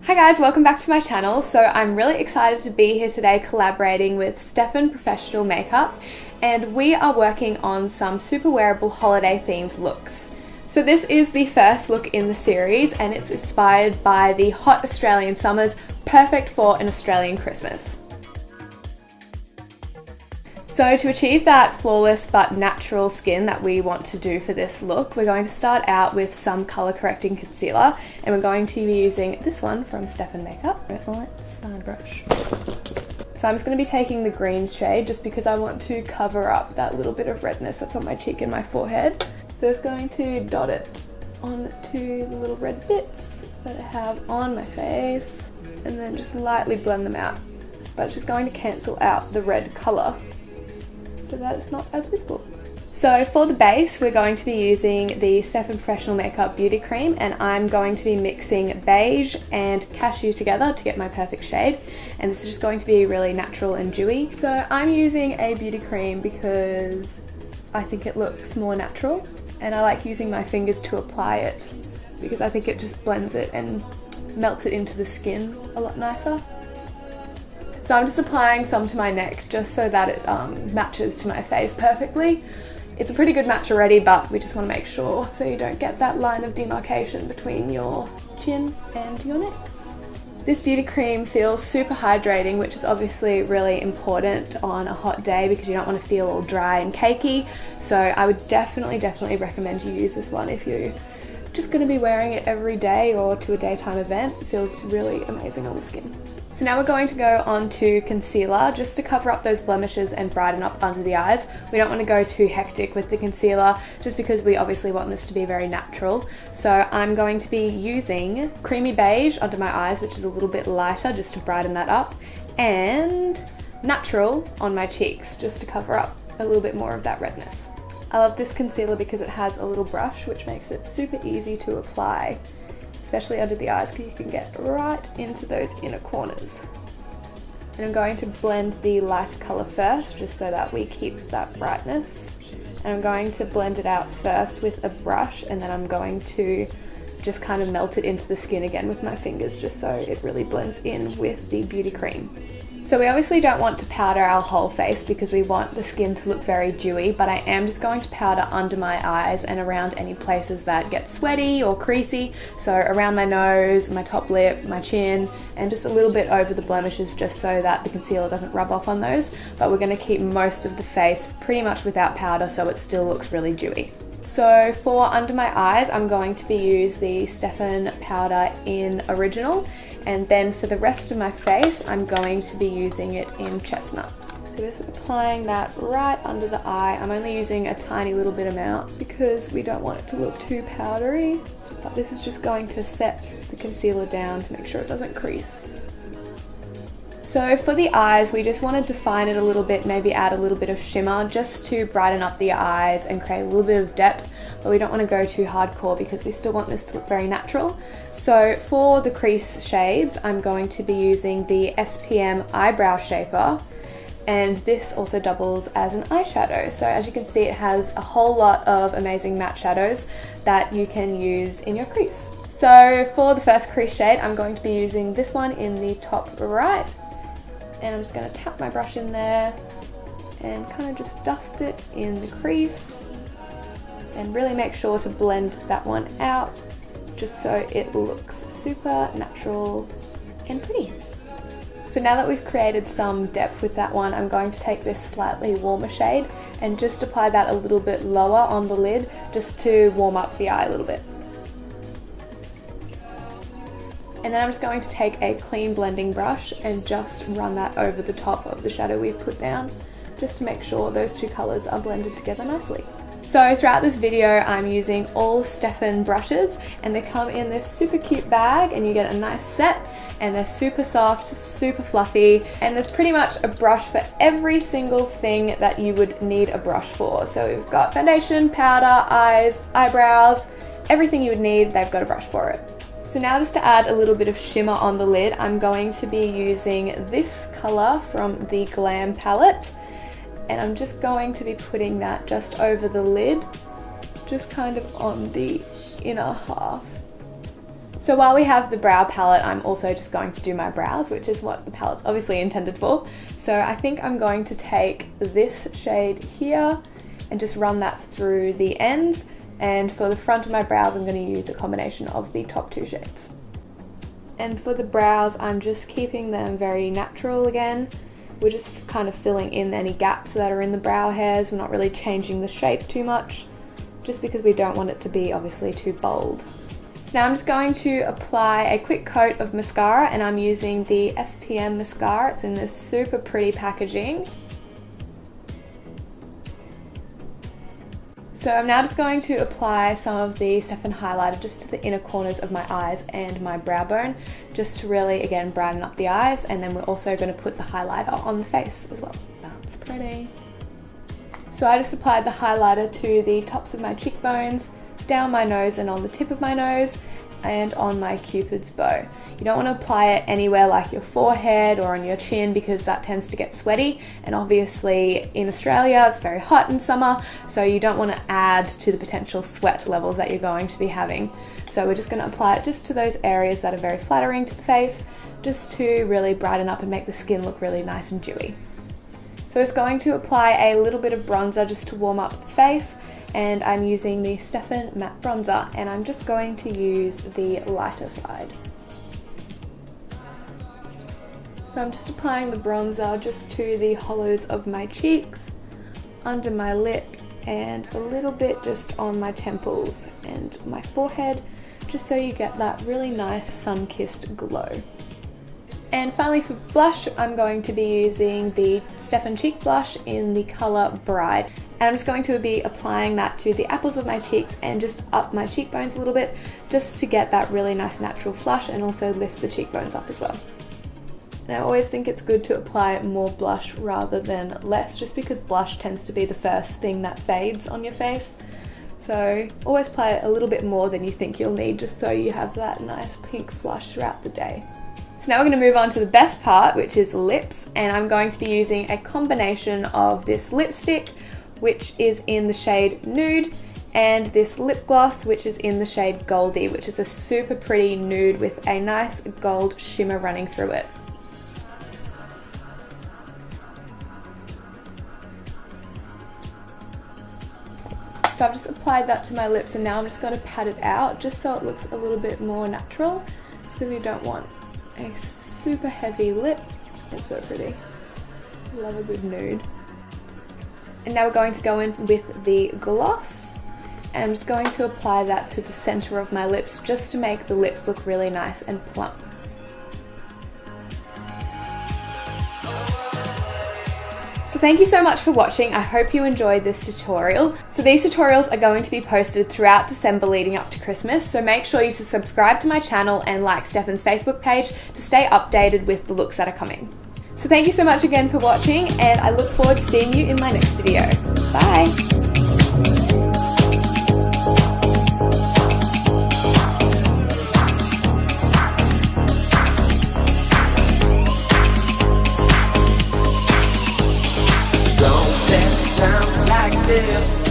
Hi guys, welcome back to my channel. So I'm really excited to be here today collaborating with Stefan Professional Makeup, and we are working on some super wearable holiday themed looks. So this is the first look in the series and it's inspired by the hot Australian summers, perfect for an Australian Christmas. So to achieve that flawless but natural skin that we want to do for this look, we're going to start out with some colour correcting concealer, and we're going to be using this one from Stefan Makeup. Let's brush. So I'm just going to be taking the green shade just because I want to cover up that little bit of redness that's on my cheek and my forehead. So just going to dot it onto the little red bits that I have on my face and then just lightly blend them out. But it's just going to cancel out the red colour so that it's not as visible. So for the base, we're going to be using the Stefan Professional Makeup Beauty Cream, and I'm going to be mixing beige and cashew together to get my perfect shade. And this is just going to be really natural and dewy. So I'm using a beauty cream because I think it looks more natural, and I like using my fingers to apply it because I think it just blends it and melts it into the skin a lot nicer. So I'm just applying some to my neck just so that it matches to my face perfectly. It's a pretty good match already, but we just want to make sure so you don't get that line of demarcation between your chin and your neck. This beauty cream feels super hydrating, which is obviously really important on a hot day because you don't want to feel all dry and cakey. So I would definitely recommend you use this one if you're just going to be wearing it every day or to a daytime event. It feels really amazing on the skin. So now we're going to go on to concealer just to cover up those blemishes and brighten up under the eyes. We don't want to go too hectic with the concealer just because we obviously want this to be very natural. So I'm going to be using Creamy Beige under my eyes, which is a little bit lighter just to brighten that up, and Natural on my cheeks just to cover up a little bit more of that redness. I love this concealer because it has a little brush which makes it super easy to apply, especially under the eyes because you can get right into those inner corners. And I'm going to blend the lighter colour first just so that we keep that brightness. And I'm going to blend it out first with a brush, and then I'm going to just kind of melt it into the skin again with my fingers just so it really blends in with the beauty cream. So we obviously don't want to powder our whole face because we want the skin to look very dewy, but I am just going to powder under my eyes and around any places that get sweaty or creasy. So around my nose, my top lip, my chin, and just a little bit over the blemishes just so that the concealer doesn't rub off on those. But we're going to keep most of the face pretty much without powder so it still looks really dewy. So for under my eyes, I'm going to be using the Stefan powder in Original. And then for the rest of my face, I'm going to be using it in Chestnut. So just applying that right under the eye. I'm only using a tiny little bit amount because we don't want it to look too powdery. But this is just going to set the concealer down to make sure it doesn't crease. So for the eyes, we just want to define it a little bit, maybe add a little bit of shimmer just to brighten up the eyes and create a little bit of depth, but we don't want to go too hardcore because we still want this to look very natural. So for the crease shades, I'm going to be using the SPM Eyebrow Shaper, and this also doubles as an eyeshadow. So as you can see, it has a whole lot of amazing matte shadows that you can use in your crease. So for the first crease shade, I'm going to be using this one in the top right. And I'm just going to tap my brush in there and kind of just dust it in the crease and really make sure to blend that one out just so it looks super natural and pretty. So now that we've created some depth with that one, I'm going to take this slightly warmer shade and just apply that a little bit lower on the lid just to warm up the eye a little bit. And then I'm just going to take a clean blending brush and just run that over the top of the shadow we've put down, just to make sure those two colours are blended together nicely. So throughout this video, I'm using all Stefan brushes, and they come in this super cute bag, and you get a nice set, and they're super soft, super fluffy, and there's pretty much a brush for every single thing that you would need a brush for. So we've got foundation, powder, eyes, eyebrows, everything you would need, they've got a brush for it. So now just to add a little bit of shimmer on the lid, I'm going to be using this colour from the Glam palette, and I'm just going to be putting that just over the lid, just kind of on the inner half So while we have the brow palette, I'm also just going to do my brows, which is what the palette's obviously intended for. So I think I'm going to take this shade here and just run that through the ends. And for the front of my brows, I'm going to use a combination of the top two shades. And for the brows, I'm just keeping them very natural again. We're just kind of filling in any gaps that are in the brow hairs. We're not really changing the shape too much, just because we don't want it to be obviously too bold. So now I'm just going to apply a quick coat of mascara, and I'm using the SPM mascara. It's in this super pretty packaging. So I'm now just going to apply some of the Stefan highlighter just to the inner corners of my eyes and my brow bone, just to really, again, brighten up the eyes. And then we're also going to put the highlighter on the face as well. That's pretty. So I just applied the highlighter to the tops of my cheekbones, down my nose and on the tip of my nose, and on my cupid's bow. You don't want to apply it anywhere like your forehead or on your chin, because that tends to get sweaty, and obviously in Australia it's very hot in summer, so you don't want to add to the potential sweat levels that you're going to be having. So we're just going to apply it just to those areas that are very flattering to the face, just to really brighten up and make the skin look really nice and dewy. So I'm just going to apply a little bit of bronzer just to warm up the face, and I'm using the Stefan Matte Bronzer, and I'm just going to use the lighter side. So I'm just applying the bronzer just to the hollows of my cheeks, under my lip, and a little bit just on my temples and my forehead, just so you get that really nice sun-kissed glow. And finally for blush, I'm going to be using the Stefan Cheek Blush in the colour Bride. And I'm just going to be applying that to the apples of my cheeks and just up my cheekbones a little bit, just to get that really nice natural flush and also lift the cheekbones up as well. And I always think it's good to apply more blush rather than less, just because blush tends to be the first thing that fades on your face. So always apply a little bit more than you think you'll need, just so you have that nice pink flush throughout the day. So now we're going to move on to the best part, which is lips, and I'm going to be using a combination of this lipstick, which is in the shade Nude, and this lip gloss, which is in the shade Goldie, which is a super pretty nude with a nice gold shimmer running through it. So I've just applied that to my lips, and now I'm just going to pat it out just so it looks a little bit more natural, just because we don't want a super heavy lip. It's so pretty. Love a good nude. And now we're going to go in with the gloss, and I'm just going to apply that to the center of my lips just to make the lips look really nice and plump. So thank you so much for watching. I hope you enjoyed this tutorial. So these tutorials are going to be posted throughout December leading up to Christmas, so make sure you subscribe to my channel and like Stefan's Facebook page to stay updated with the looks that are coming. So thank you so much again for watching, and I look forward to seeing you in my next video. Bye! Times like this